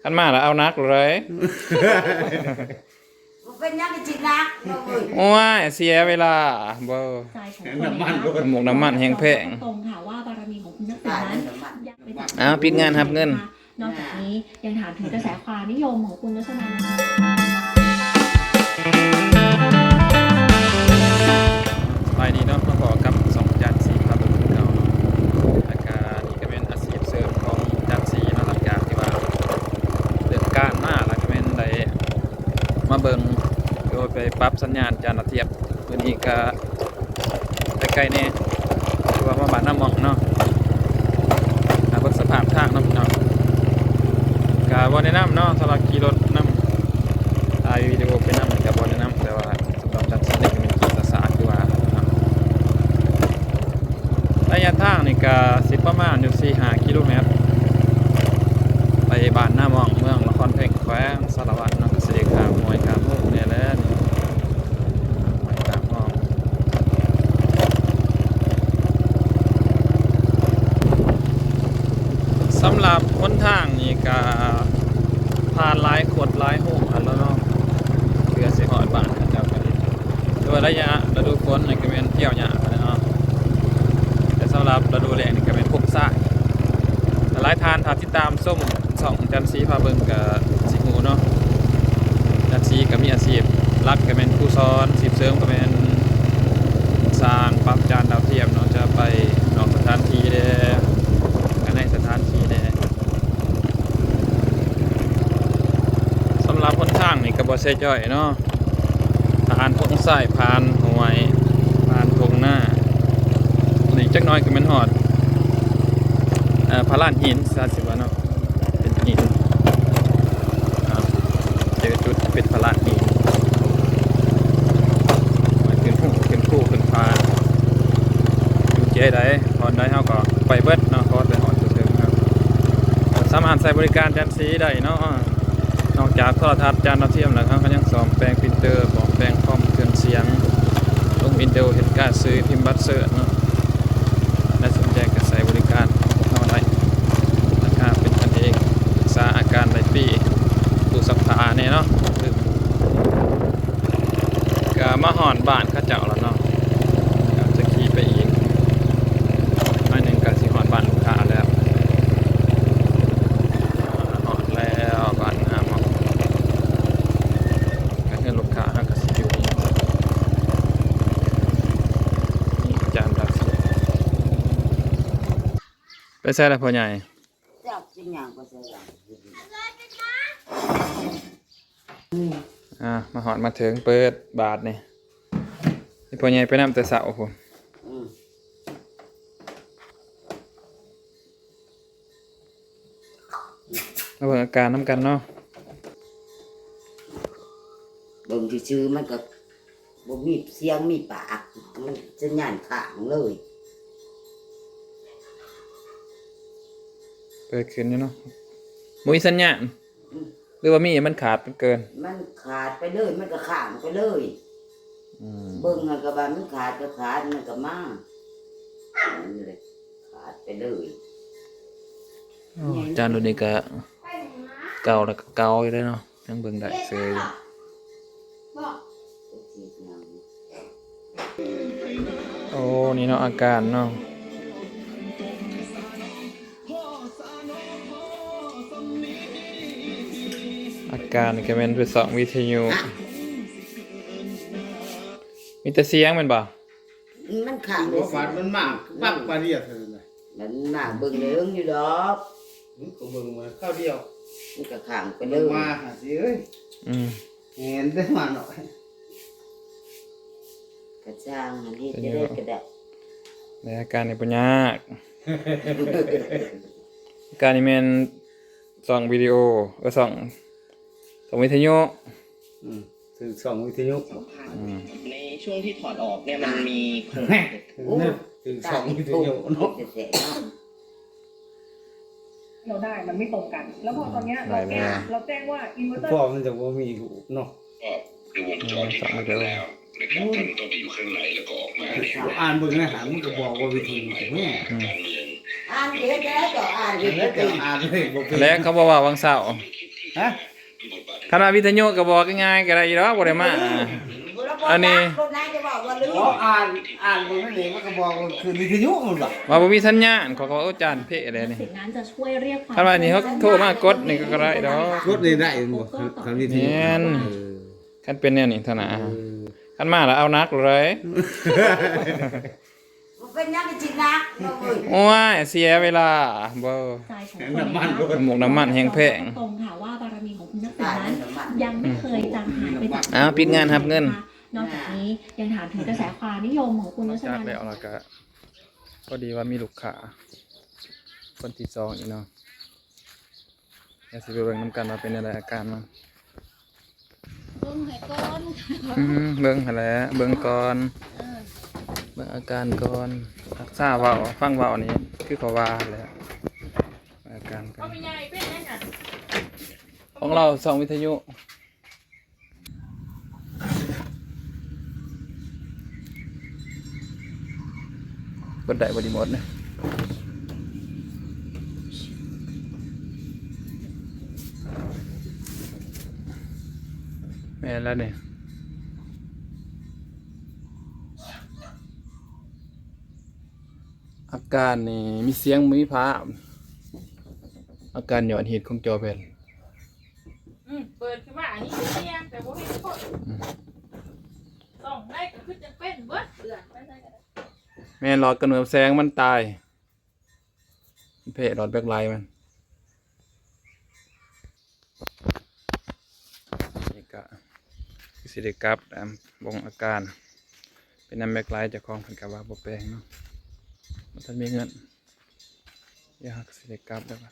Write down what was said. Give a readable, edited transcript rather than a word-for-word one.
ขันมาแล้วเอานักเลยเป็นยังจิตนักเลย โอ้ยเสียเวลาบ่น้ำมันแห้งแพง ตรงค่ะว่าบารมีของคุณทักษิณนั้นยังไปถึง อ้าวปิดงานครับเงิน นอกจากนี้ยังถามถึงกระแสความนิยมของคุณรัชนันท์ ไปนี้เนาะมาขอกับ2จานสีครับผมเนาะอากาศนี่ก็เป็นอาชีพเสริมของจานสีเนาะหลังจากที่ว่าเดือดการมากแล้วก็เป็นได้มาเบิ่งโดยไปปรับสัญญาณจานเทียบมื้อนี้ก็ใกล้ๆนี่คือว่ามาบ้านน้ำหม่องเนาะหาเบิ่งสภาพทางเนาะพี่น้องก็บ่แนะนำเนาะสำหรับขี่รถนำถ่ายวิดีโอไปนำก็บ่แนะนำแต่ว่าสำหรับจานสีนี่ก็เป็นขี่ภาษาคือว่าระยะทางนี่ก็สิประมาณอยู่4-5 กิโลเมตรไปบ้านหน้าหม่องเมืองนครเพ่งแขวงสารวัตรเนาะเสด็จขามมวยขามมุกเนี่ยแหละนี่มวยขามหม่องสำหรับหนทางนี่ก็ผ่านหลายขวดหลายโหงอันแล้วเนาะเพื่อสิฮอดบ้านเขาเจ้าก็ดีด้วยระยะฤดูฝนนี่ก็เป็นเที่ยวยากเนาะแต่สำหรับฤดูแล้งนี่ก็เป็นพวกทรายหลายทานถ้าติดตามส้มสองจันทร์สีพาเบิ่งกับสิหูเนาะจันทร์สีก็มีอาชีพรักก็เป็นผู้สอนอาชีพเสริมก็เป็นสร้างปรับจานดาวเทียมเนาะจะไปนอกสถานที่เด้กันในสถานที่เด้สำหรับคนทางนี่ก็บ่ใช่ย่อยเนาะผ่านพวกทรายผ่านห้วยผ่านทงหน้านี่จักหน้อยก็แม่นฮอดพระลานหินซะสิว่าเนาะเป็นหินเจอจุดเป็นพระลานหินขึ้นคู่ขึ้นฟ้าอยู่เจ๊ได้พอได้เฮาก็ไปเบิดเนาะพอไปหอดถึงครับสามารถใช้บริการจานสีได้เนาะนอกจากโทรทัศน์จานดาวเทียมแล้วก็ยังซ่อมแปลงปรินเตอร์ปลอมแปลงคอมเครื่องเสียงลงวินโดว์เฮ็ดการซื้อพิมพ์บัตรเสิร์ชเนาะได้สนใจก็ใช้บริการราคาเป็นกันเองศึกษาอาการในปีดูสัปดาห์เนี่ยเนาะก็มาหอนบ้านข้าเจ้าแล้วเนาะจะขี่ไปอีกไม่หนึ่งก็สิหอนบ้านลูกค้าแล้วหอนแล้วบ้านน้ำก็เงินลูกค้าก็สิอยู่นี่จานดับไปใส่แล้วพ่อใหญ่จับเป็นอย่างก็ใช่หรอมาหอดมาถึงเปิดบาทนี่พ่อใหญ่ไปนำแต่เสาผมมาเบิ่งอาการน้ำกันเนาะเบิ่งที่ชื่อมันก็บ่มีเสียงมีปากมันจะหย่านขางเลยเปิดขึ้นอยู่เนาะมุ้ยสัญญาณหรือว่ามีมันขาดเกินมันขาดไปเลยมันก็ข้างไปเลยเบิ่งมันก็บานมันขาดก็ขาดมันก็มาเลยขาดไปเลยจานดูนี่ก็เก่าแล้วก็เก่าอยู่เลยเนาะยังเบิ่งได้เสยโอ้นี่เนาะอาการเนาะอาการนี่ก็เป็นไปสองวิทยุมีแต่เสียงมันบ่มันขาดบ่ฟาดมันมากปักปลาเรียดเท่านั้นแหละมันหน้าเบิ่งเหลืองอยู่ดอก มันก็เบิ่งมาข้าวเดียวมันก็ข้างไปเลยมาหาสิเอ้ยเห็นได้มาหน่อยกระจ้างอันนี้จะได้กระดับในอาการนี่บ่ยากอาการนี่แม่นส่องวิดีโอส่องวิทยุถึงสองวิทยุในช่วงที่ถอดออกเนี่ยมันมีโครงถึงสองวิทยุเนาะเราได้มันไม่ตรงกัน แล้วพอตอนเนี้ยเราแจ้งว่าอินเวอร์เตอร์พอมันจะว่ามีเนาะก็ดูวงจรที่ผ่านมาแล้วนะครับขั้นตอนที่อยู่ข้างในแล้วก็ออกมาเนี่ยอ่านเบิ่งนะหามันก็บอกว่าวิธีไหนแม่การเมืองอ่านเด็กแล้วก็อ่านเด็กแล้วจะอ่านเลยบ่เป็นแล้วเขาบอกว่าวังเสาร์ ฮะ คณะวิทยุก็บอกง่ายๆก็ได้อีดอกบ่ได้มาอันนี้ คนไหนจะบอกว่าลืม อ๋ออ่านบนนั่นเองมันก็บอกว่าคือวิทยุมันบ่ ว่าบ่มีสัญญาณเขาก็ว่าโอ้จานเพะเลยนี่ สิ่งนั้นจะช่วยเรียกความ คันว่านี่เขาโทรมากดนี่ก็ได้ดอก รถนี่ได้บ่คันวิทยุ แม่น คันเป็นแนวนี้เท่านั้นคันมาแล้วเอานักเลย มันเป็นยังไงจริงนะเราเว้ย โอ้ยเสียเวลาบ่ ใจของคนในบ้าน หมกน้ำมันแห้งแพง ตรงค่ะว่าบารมีของคุณทักษิณนั้นยังไม่เคยจางหายไปจาก อ้าวปิดงานรับเงิน นอกจากนี้ยังถามถึงกระแสความนิยมของคุณรัช จาก นัน แล้วแล้วก็พอดีว่ามีลูกค้าคนที่สองอีกเนาะเดี๋ยวสิไปเบิ่งนำกันว่าเป็นอะไรอาการมัน เบิ่งให้ก่อน เบิ่งหั่นแหละเบิ่งก่อนเบิ่งอาการก่อนรักษาเว้าฟังเว้านี่คือเขาว่าแหล้วอาการกันของเราสองวิทยุเปิดได้บ่ดีหมดนะแม่นแล้วเนี่ยอาการนี่มีเสียงมีภาพอาการหย่อนเหตุของจอแผ่น เปิดขึ้นมาอันนี้คือเสียงแต่บ่เห็นคนส่องได้ก็คือจะเป็นเบิดเดือนไปได้ก็ได้ แม่นหลอดกระหน่ำแสงมันตายเพะหลอดแบ็คไลท์มันนี่ก็สิได้กลับบ่งอาการเป็นน้ำแบ็คไลท์เจากของเพิ่นก็ว่าบ่แปลงเนาะมันทันมีเงินอยากสิได้กลับแล้วก็